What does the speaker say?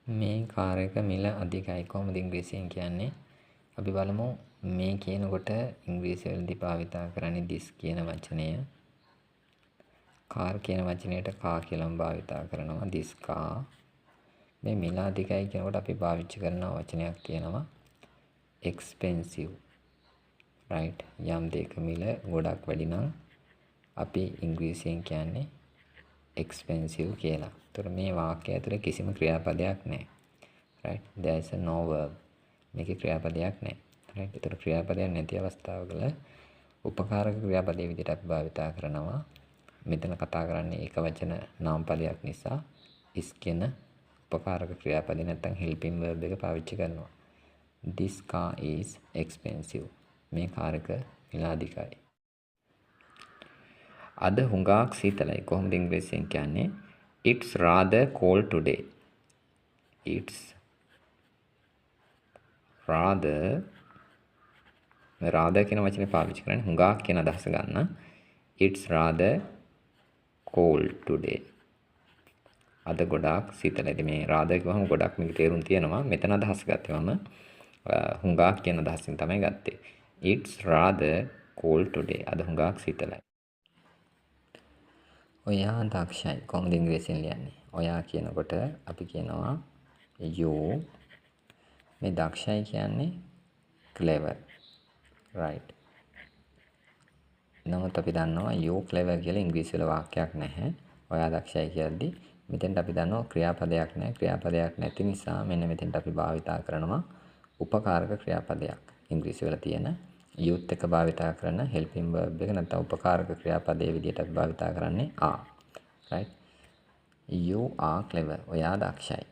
මේ කාර් එක මිල අධිකයි කොහොමද ඉංග්‍රීසියෙන් කියන්නේ? අපි බලමු මේ කියනකොට ඉංග්‍රීසි වලදී භාවිතා කරන්නේ this කියන වචනය. කාර් කියන වචනයට කා කියලාම භාවිතා කරනවා this car. මේ මිල අධිකයි කියනකොට අපි පාවිච්චි කරන වචනයක් තියෙනවා expensive. right? යම් දෙයක මිල ගොඩක් වැඩි නම් අපි ඉංග්‍රීසියෙන් කියන්නේ expensive කියලා. ඒතර මේ වාක්‍යය ඇතුලේ කිසිම ක්‍රියාපදයක් නැහැ. right? there is no verb. මේකේ ක්‍රියාපදයක් නැහැ. right? ඒතර ක්‍රියාපදයක් නැති අවස්ථාවකල උපකාරක ක්‍රියාපදයේ විදිහට අපි භාවිතා කරනවා. මෙතන කතා කරන්නේ එක වචන නාමපදයක් නිසා is කියන උපකාරක ක්‍රියාපදේ නැත්නම් helping verb එක පාවිච්චි කරනවා. this car is expensive. මේ කාර් එක මිලාදිකයි. අද හුඟක් සීතලයි. කොහොමද ඉංග්‍රීසියෙන් කියන්නේ? It's rather cold today. It's rather කියන වචනේ පාවිච්චි කරන්නේ හුඟක් කියන අදහස ගන්න. It's rather cold today. අද ගොඩාක් සීතලයි. ඉතින් මේ rather කියවම ගොඩක් මේක තේරුම් තියෙනවා. මෙතන අදහස ගත්තේවම හුඟක් කියන අදහසින් තමයි ගත්තේ. It's rather cold today. අද හුඟක් සීතලයි. ඔයා දක්ෂයි. කොහොමද ඉංග්‍රීසියෙන් ලියන්නේ? ඔයා කියනකොට අපි කියනවා you. මේ දක්ෂයි කියන්නේ clever. right? නමුත් අපි දන්නවා you clever කියලා ඉංග්‍රීසි වල වාක්‍යයක් නැහැ. ඔයා දක්ෂයි කියද්දි මෙතෙන්ට අපි දන්නවා ක්‍රියාපදයක් නැහැ. ක්‍රියාපදයක් නැති නිසා මෙන්න මෙතෙන්ට අපි භාවිතා කරනවා උපකාරක ක්‍රියාපදයක්. ඉංග්‍රීසි වල තියෙන youth එක භාවිතා කරන helping verb එක නැත්නම් උපකාරක ක්‍රියාපදයේ විදිහට අපි භාවිතා කරන්නේ are. right? you are clever. ඔයා දක්ෂයි.